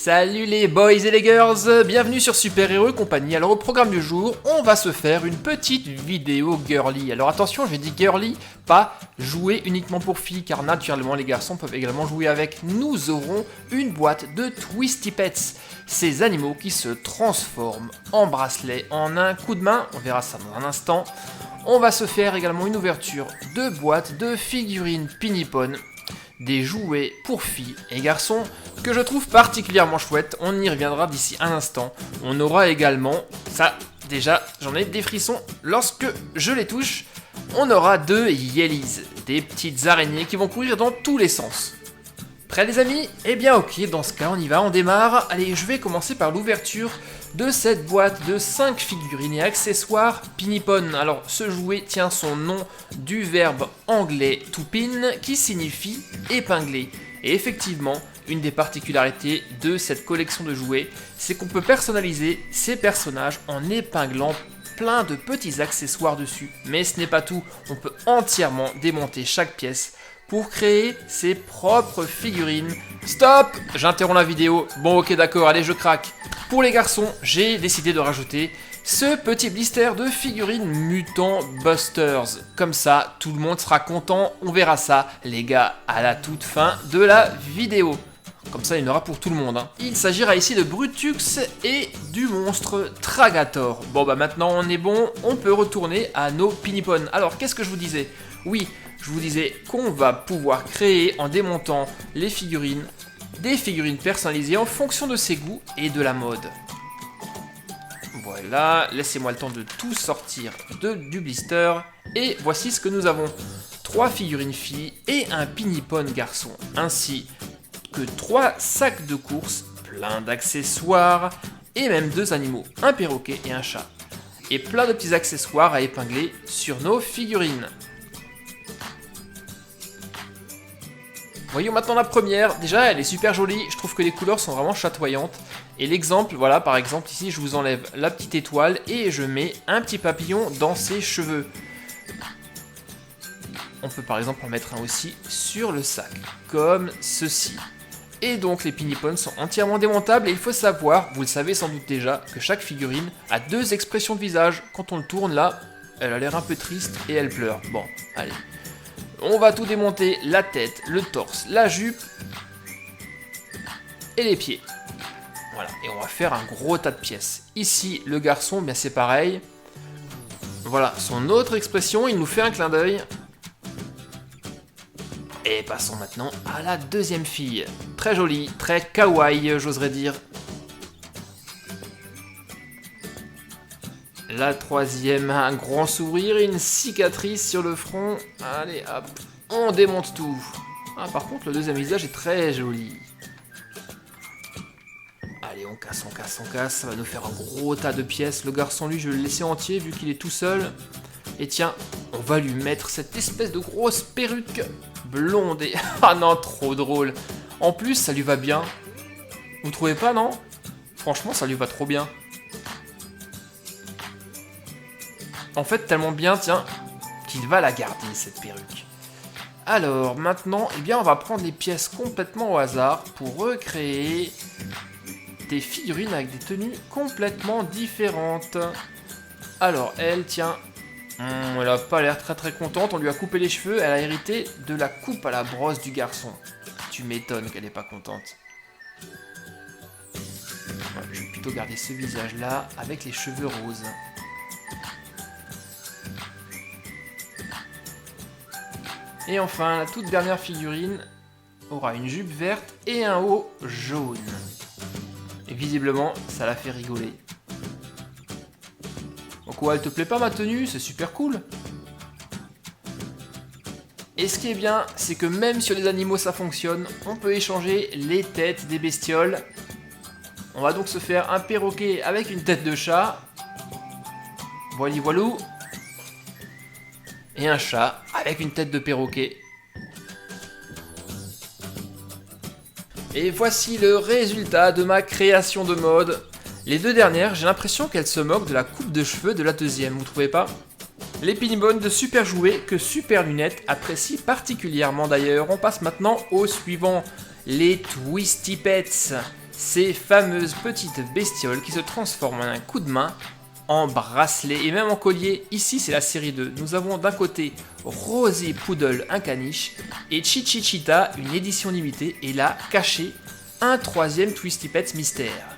Salut les boys et les girls, bienvenue sur Super Héros et compagnie. Alors au programme du jour, on va se faire une petite vidéo girly. Alors attention, je dis girly, pas jouer uniquement pour filles, car naturellement les garçons peuvent également jouer avec. Nous aurons une boîte de Twisty Pets, ces animaux qui se transforment en bracelets en un coup de main, on verra ça dans un instant. On va se faire également une ouverture de boîte de figurines Pinipon, des jouets pour filles et garçons que je trouve particulièrement chouettes. On y reviendra d'ici un instant. On aura également, ça déjà j'en ai des frissons lorsque je les touche, on aura deux Yellies, des petites araignées qui vont courir dans tous les sens. Prêts les amis? Eh bien ok, dans ce cas on y va, on démarre. Allez, je vais commencer par l'ouverture de cette boîte de 5 figurines et accessoires Pinipon. Alors ce jouet tient son nom du verbe anglais to pin qui signifie épingler. Et effectivement, une des particularités de cette collection de jouets, c'est qu'on peut personnaliser ces personnages en épinglant plein de petits accessoires dessus. Mais ce n'est pas tout, on peut entièrement démonter chaque pièce pour créer ses propres figurines. Stop! J'interromps la vidéo. Bon ok d'accord, allez je craque. Pour les garçons, j'ai décidé de rajouter ce petit blister de figurines Mutant Busters. Comme ça, tout le monde sera content. On verra ça, les gars, à la toute fin de la vidéo. Comme ça, il y en aura pour tout le monde. Il s'agira ici de Brutux et du monstre Tragator. Bon bah maintenant on est bon, on peut retourner à nos Pinipon. Alors qu'est-ce que je vous disais? Oui, je vous disais qu'on va pouvoir créer en démontant les figurines, des figurines personnalisées en fonction de ses goûts et de la mode. Voilà, laissez-moi le temps de tout sortir du blister. Et voici ce que nous avons. 3 figurines filles et un Pinipon garçon, ainsi que 3 sacs de course, plein d'accessoires, et même 2 animaux, un perroquet et un chat. Et plein de petits accessoires à épingler sur nos figurines. Voyons maintenant la première. Déjà, elle est super jolie. Je trouve que les couleurs sont vraiment chatoyantes. Et l'exemple, voilà, par exemple, ici, je vous enlève la petite étoile et je mets un petit papillon dans ses cheveux. On peut par exemple en mettre un aussi sur le sac, comme ceci. Et donc, les Pinipon sont entièrement démontables et il faut savoir, vous le savez sans doute déjà, que chaque figurine a 2 expressions de visage. Quand on le tourne là, elle a l'air un peu triste et elle pleure. Bon, allez. On va tout démonter, la tête, le torse, la jupe et les pieds. Voilà, et on va faire un gros tas de pièces. Ici, le garçon, bien c'est pareil. Voilà, son autre expression, il nous fait un clin d'œil. Et passons maintenant à la deuxième fille. Très jolie, très kawaii, j'oserais dire. La troisième, un grand sourire et une cicatrice sur le front. Allez, hop, on démonte tout. Ah, par contre, le deuxième visage est très joli. Allez, on casse, on casse, on casse. Ça va nous faire un gros tas de pièces. Le garçon, lui, je vais le laisser entier vu qu'il est tout seul. Et tiens, on va lui mettre cette espèce de grosse perruque blonde. Et... ah non, trop drôle. En plus, ça lui va bien. Vous trouvez pas, non? Franchement, ça lui va trop bien. En fait, tellement bien, tiens, qu'il va la garder, cette perruque. Alors, maintenant, eh bien, on va prendre les pièces complètement au hasard pour recréer des figurines avec des tenues complètement différentes. Alors, elle, tiens, elle a pas l'air très contente. On lui a coupé les cheveux, elle a hérité de la coupe à la brosse du garçon. Tu m'étonnes qu'elle est pas contente. Ouais, je vais plutôt garder ce visage-là avec les cheveux roses. Et enfin, la toute dernière figurine aura une jupe verte et un haut jaune. Et visiblement, ça la fait rigoler. Donc quoi, elle te plaît pas ma tenue? C'est super cool. Et ce qui est bien, c'est que même sur les animaux ça fonctionne, on peut échanger les têtes des bestioles. On va donc se faire un perroquet avec une tête de chat. Voili voilou. Et un chat avec une tête de perroquet. Et voici le résultat de ma création de mode. Les deux dernières, j'ai l'impression qu'elles se moquent de la coupe de cheveux de la deuxième, vous trouvez pas? Les Pinipon de Super Jouets que Super Lunette apprécie particulièrement d'ailleurs. On passe maintenant au suivant, les Twisty Pets. ces fameuses petites bestioles qui se transforment en un coup de main en bracelet et même en collier. Ici, c'est la série 2. Nous avons d'un côté Rosé Poodle, un caniche, et Chichi Cheetah, une édition limitée, et là, caché, un troisième Twisty Pets mystère.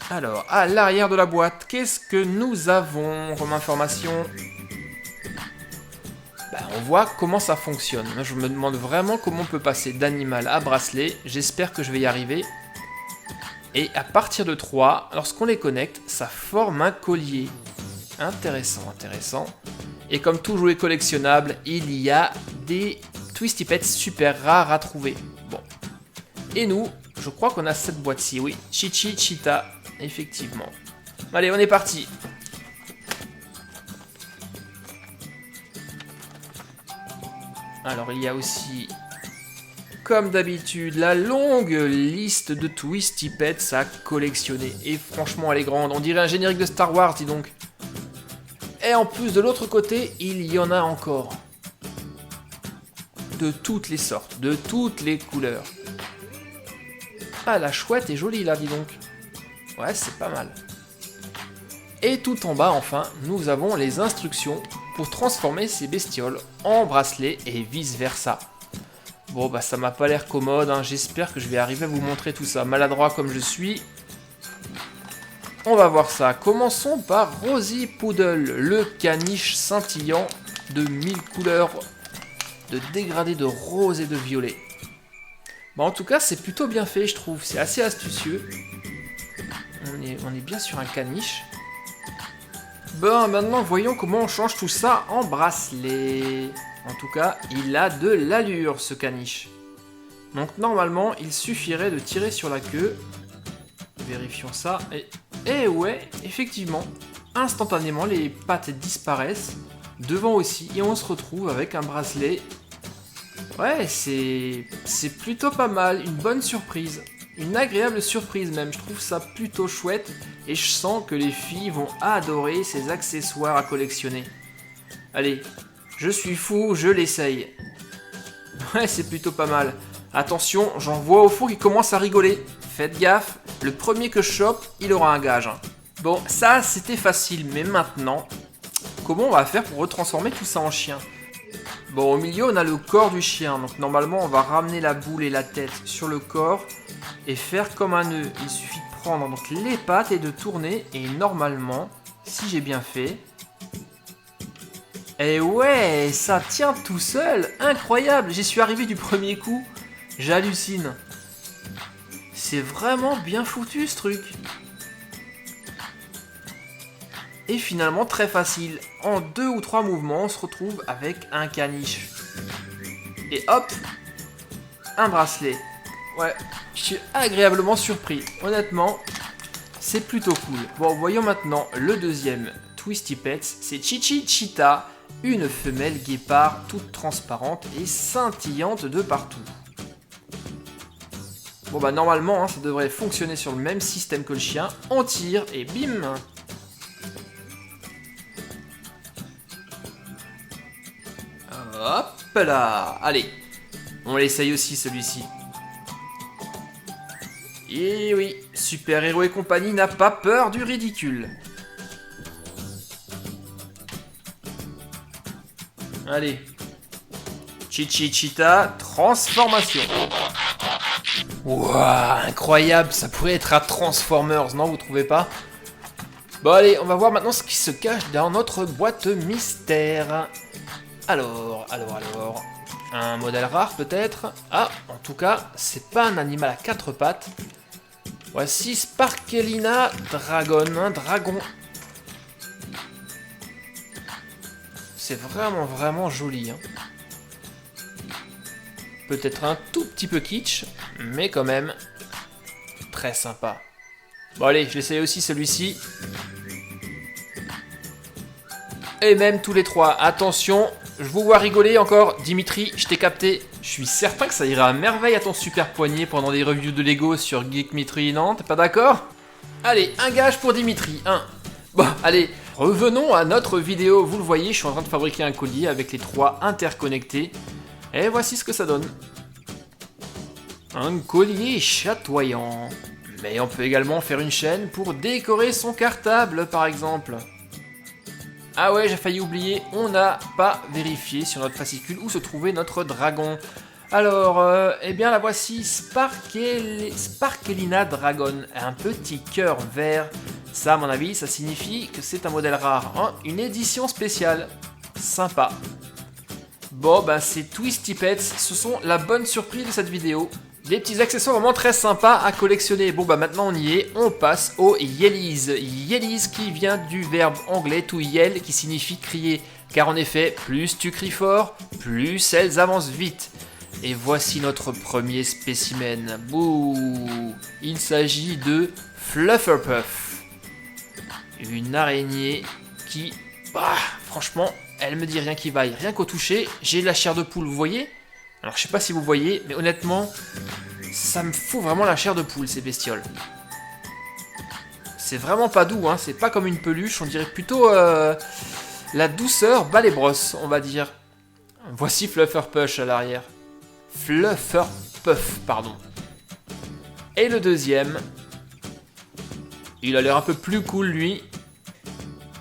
Alors, à l'arrière de la boîte, qu'est-ce que nous avons comme information? On voit comment ça fonctionne. Je me demande vraiment comment on peut passer d'animal à bracelet. J'espère que je vais y arriver. Et à partir de 3, lorsqu'on les connecte, ça forme un collier. Intéressant, intéressant. Et comme tout jouet collectionnable, il y a des Twisty Pets super rares à trouver. Bon. Et nous, je crois qu'on a cette boîte-ci, oui. Chichi Cheetah, effectivement. Allez, on est parti. Alors, il y a aussi, comme d'habitude, la longue liste de Twisty Pets à collectionner. Et franchement, elle est grande. On dirait un générique de Star Wars, dis donc. Et en plus, de l'autre côté, il y en a encore. De toutes les sortes, de toutes les couleurs. Ah, la chouette est jolie, là, dis donc. Ouais, c'est pas mal. Et tout en bas, enfin, nous avons les instructions pour transformer ces bestioles en bracelets et vice versa. Bon, bah ça m'a pas l'air commode, hein. J'espère que je vais arriver à vous montrer tout ça. Maladroit comme je suis. On va voir ça. Commençons par Rosy Poodle, le caniche scintillant de 1000 couleurs de dégradés de rose et de violet. Bah en tout cas, c'est plutôt bien fait, je trouve. C'est assez astucieux. On est bien sur un caniche. Bon, maintenant, voyons comment on change tout ça en bracelet. En tout cas, il a de l'allure, ce caniche. Donc, normalement, il suffirait de tirer sur la queue. Vérifions ça. Et ouais, effectivement, instantanément, les pattes disparaissent. Devant aussi, et on se retrouve avec un bracelet. Ouais, c'est plutôt pas mal. Une bonne surprise. Une agréable surprise même, je trouve ça plutôt chouette et je sens que les filles vont adorer ces accessoires à collectionner. Allez, je suis fou, je l'essaye. Ouais, c'est plutôt pas mal. Attention, j'en vois au fond qui commence à rigoler. Faites gaffe, le premier que je chope, il aura un gage. Bon, ça c'était facile, mais maintenant, comment on va faire pour retransformer tout ça en chien? Bon, au milieu, on a le corps du chien. Donc, normalement, on va ramener la boule et la tête sur le corps et faire comme un nœud. Il suffit de prendre donc, les pattes et de tourner. Et normalement, si j'ai bien fait... Et ouais, ça tient tout seul. Incroyable, j'y suis arrivé du premier coup. J'hallucine. C'est vraiment bien foutu, ce truc. Et finalement, très facile. En 2 ou 3 mouvements, on se retrouve avec un caniche. Et hop, un bracelet. Ouais, je suis agréablement surpris. Honnêtement, c'est plutôt cool. Bon, voyons maintenant le deuxième Twisty Pets. C'est Chichi Cheetah, une femelle guépard toute transparente et scintillante de partout. Bon bah normalement, hein, ça devrait fonctionner sur le même système que le chien. On tire et bim! Hop là! Allez, on l'essaye aussi celui-ci. Et oui, Super Héros et compagnie n'a pas peur du ridicule. Allez. Chichi Cheetah, transformation. Wouah, incroyable, ça pourrait être à Transformers, non, vous trouvez pas? Bon allez, on va voir maintenant ce qui se cache dans notre boîte mystère. Alors, un modèle rare peut-être. Ah, en tout cas, c'est pas un animal à 4 pattes. Voici Sparkelina Dragon, un dragon. C'est vraiment joli. Hein. Peut-être un tout petit peu kitsch, mais quand même très sympa. Bon allez, je l'essaye aussi celui-ci. Et même tous les trois. Attention, je vous vois rigoler encore. Dimitri, je t'ai capté. Je suis certain que ça ira à merveille à ton super poignet pendant des reviews de Lego sur Geekmetry, non? T'es pas d'accord? Allez, un gage pour Dimitri. Bon, allez, revenons à notre vidéo. Vous le voyez, je suis en train de fabriquer un collier avec les 3 interconnectés. Et voici ce que ça donne. Un collier chatoyant. Mais on peut également faire une chaîne pour décorer son cartable par exemple. Ah ouais, j'ai failli oublier, on n'a pas vérifié sur notre fascicule où se trouvait notre dragon. Alors, eh bien la voici, Sparkelina Dragon, un petit cœur vert. Ça, à mon avis, ça signifie que c'est un modèle rare, hein, une édition spéciale. Sympa. Bon, ben ces Twisty Pets, ce sont la bonne surprise de cette vidéo. Des petits accessoires vraiment très sympas à collectionner. Bon bah maintenant on y est, on passe au Yellies. Yellies qui vient du verbe anglais to yell qui signifie crier. Car en effet, plus tu cries fort, plus elles avancent vite. Et voici notre premier spécimen. Bouh! Il s'agit de Flufferpuff. Une araignée qui... Bah, franchement, elle me dit rien qui vaille. Rien qu'au toucher, j'ai de la chair de poule, vous voyez? Alors je sais pas si vous voyez, mais honnêtement, ça me fout vraiment la chair de poule ces bestioles. C'est vraiment pas doux, hein, c'est pas comme une peluche, on dirait plutôt la douceur bat les brosses, on va dire. Voici Flufferpuff à l'arrière. Flufferpuff, pardon. Et le deuxième, il a l'air un peu plus cool lui.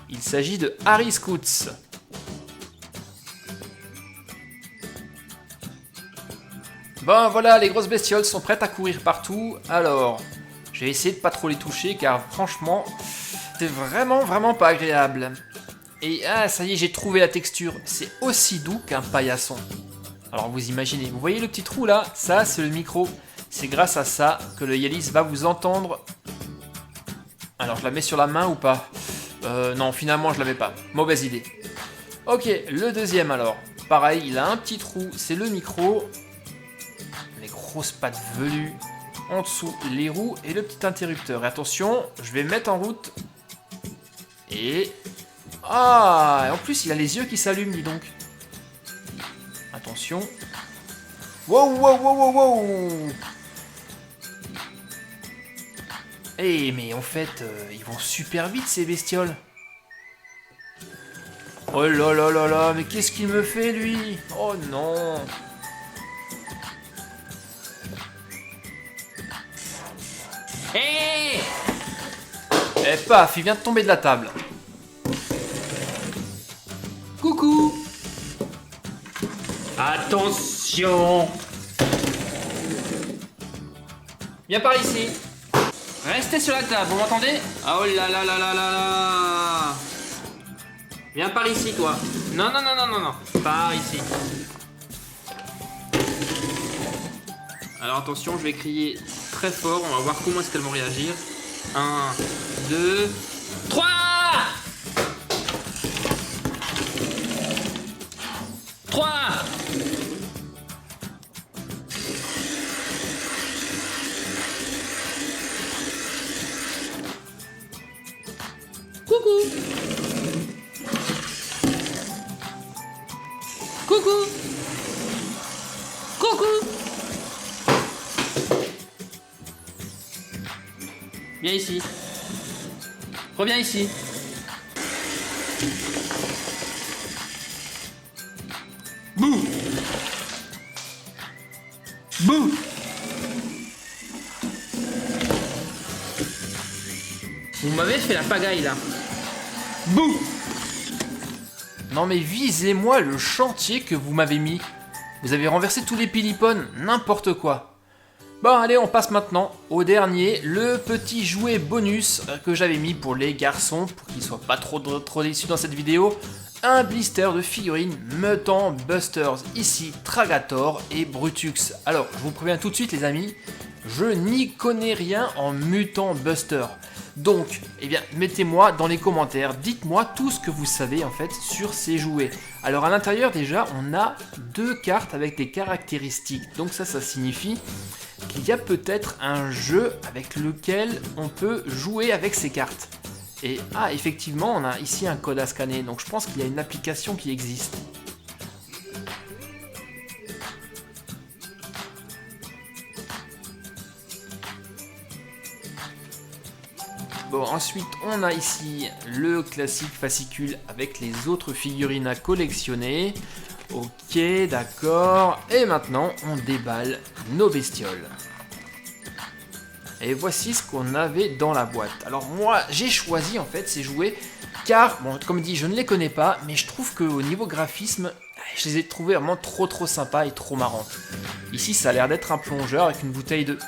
Il s'agit de Harry Scoots. Bon voilà, les grosses bestioles sont prêtes à courir partout. Alors, je vais essayer de pas trop les toucher car franchement, c'est vraiment pas agréable. Et ah, ça y est, j'ai trouvé la texture. C'est aussi doux qu'un paillasson. Alors vous imaginez, vous voyez le petit trou là? Ça, c'est le micro. C'est grâce à ça que le Yellies va vous entendre. Alors, je la mets sur la main ou pas? Non, finalement, je l'avais pas. Mauvaise idée. Ok, le deuxième alors. Pareil, il a un petit trou, c'est le micro. Les grosses pattes velues. En dessous, les roues et le petit interrupteur. Et attention, je vais mettre en route. Et... Ah, et en plus, il a les yeux qui s'allument, dis donc. Attention. Wow. Eh, mais en fait, ils vont super vite, ces bestioles. Oh là, mais qu'est-ce qu'il me fait, lui? Oh non. Hé! Eh paf, il vient de tomber de la table. Coucou. Attention! Viens par ici. Restez sur la table, vous m'entendez? Oh là là là là là là! Viens par ici, toi. Non. Par ici. Alors attention, je vais crier très fort, on va voir comment est-ce qu'elles vont réagir. 1, 2, 3! Coucou. Viens ici. Reviens ici. Bouh! Bouh! Vous m'avez fait la pagaille là. Bouh! Non mais visez-moi le chantier que vous m'avez mis. Vous avez renversé tous les pilipones, n'importe quoi. Bon allez, on passe maintenant au dernier, le petit jouet bonus que j'avais mis pour les garçons, pour qu'ils soient pas trop déçus dans cette vidéo. Un blister de figurines Mutant Busters, ici Tragator et Brutux. Alors, je vous préviens tout de suite les amis, je n'y connais rien en Mutant Buster. Donc, eh bien, mettez-moi dans les commentaires, dites-moi tout ce que vous savez en fait sur ces jouets. Alors à l'intérieur déjà, on a 2 cartes avec des caractéristiques. Donc ça signifie qu'il y a peut-être un jeu avec lequel on peut jouer avec ces cartes. Et ah, effectivement, on a ici un code à scanner, donc je pense qu'il y a une application qui existe. Bon, ensuite, on a ici le classique fascicule avec les autres figurines à collectionner. Ok, d'accord. Et maintenant, on déballe nos bestioles. Et voici ce qu'on avait dans la boîte. Alors moi, j'ai choisi en fait ces jouets car, bon, comme dit, je ne les connais pas, mais je trouve qu'au niveau graphisme, je les ai trouvés vraiment trop sympas et trop marrants. Ici, ça a l'air d'être un plongeur avec une bouteille de...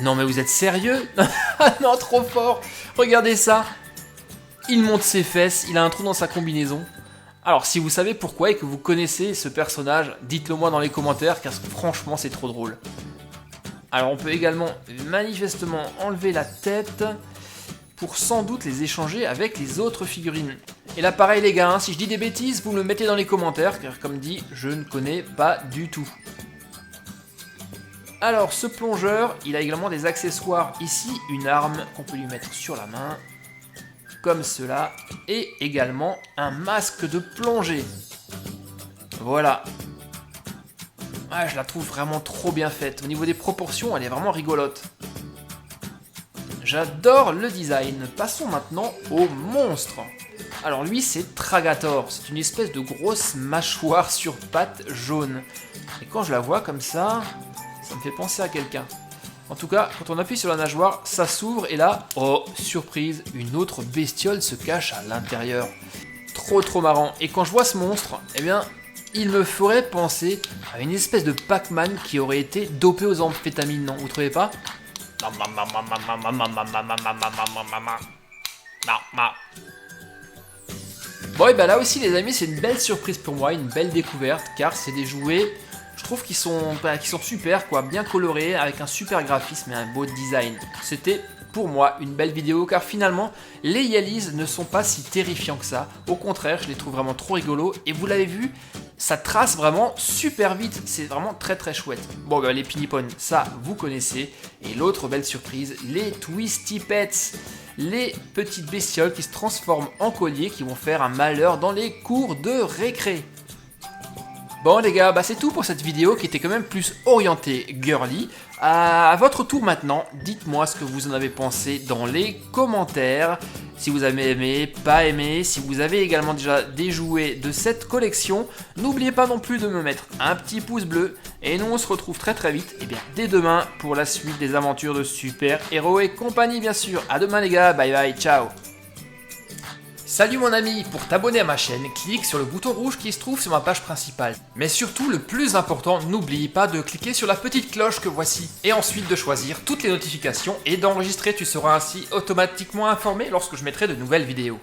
Non mais vous êtes sérieux? Ah non, trop fort. Regardez ça. Il monte ses fesses, il a un trou dans sa combinaison. Alors, si vous savez pourquoi et que vous connaissez ce personnage, dites-le moi dans les commentaires, car franchement, c'est trop drôle. Alors, on peut également, manifestement, enlever la tête pour sans doute les échanger avec les autres figurines. Et là, pareil les gars, hein, si je dis des bêtises, vous me le mettez dans les commentaires, car comme dit, je ne connais pas du tout. Alors, ce plongeur, il a également des accessoires ici, une arme qu'on peut lui mettre sur la main, comme cela, et également un masque de plongée. Voilà. Ah, je la trouve vraiment trop bien faite. Au niveau des proportions, elle est vraiment rigolote. J'adore le design. Passons maintenant au monstre. Alors lui, c'est Tragator. C'est une espèce de grosse mâchoire sur pattes jaune. Et quand je la vois comme ça me fait penser à quelqu'un. En tout cas, quand on appuie sur la nageoire, ça s'ouvre et là, oh, surprise, une autre bestiole se cache à l'intérieur. Trop marrant. Et quand je vois ce monstre, eh bien, il me ferait penser à une espèce de Pac-Man qui aurait été dopé aux amphétamines, non? Vous trouvez pas? Bon, et ben là aussi, les amis, c'est une belle surprise pour moi, une belle découverte, car c'est des jouets... Je trouve qu'ils sont super, quoi, bien colorés, avec un super graphisme et un beau design. C'était pour moi une belle vidéo, car finalement, les Yalies ne sont pas si terrifiants que ça. Au contraire, je les trouve vraiment trop rigolos. Et vous l'avez vu, ça trace vraiment super vite. C'est vraiment très chouette. Bon, ben, les Pinipon, ça, vous connaissez. Et l'autre belle surprise, les Twisty Pets. Les petites bestioles qui se transforment en colliers, qui vont faire un malheur dans les cours de récré. Bon les gars, bah c'est tout pour cette vidéo qui était quand même plus orientée girly. À votre tour maintenant, dites-moi ce que vous en avez pensé dans les commentaires. Si vous avez aimé, pas aimé, si vous avez également déjà des jouets de cette collection, n'oubliez pas non plus de me mettre un petit pouce bleu. Et nous on se retrouve très vite, et bien dès demain pour la suite des aventures de Super Héros et compagnie bien sûr. À demain les gars, bye bye, ciao. Salut mon ami, pour t'abonner à ma chaîne, clique sur le bouton rouge qui se trouve sur ma page principale. Mais surtout, le plus important, n'oublie pas de cliquer sur la petite cloche que voici. Et ensuite de choisir toutes les notifications et d'enregistrer, tu seras ainsi automatiquement informé lorsque je mettrai de nouvelles vidéos.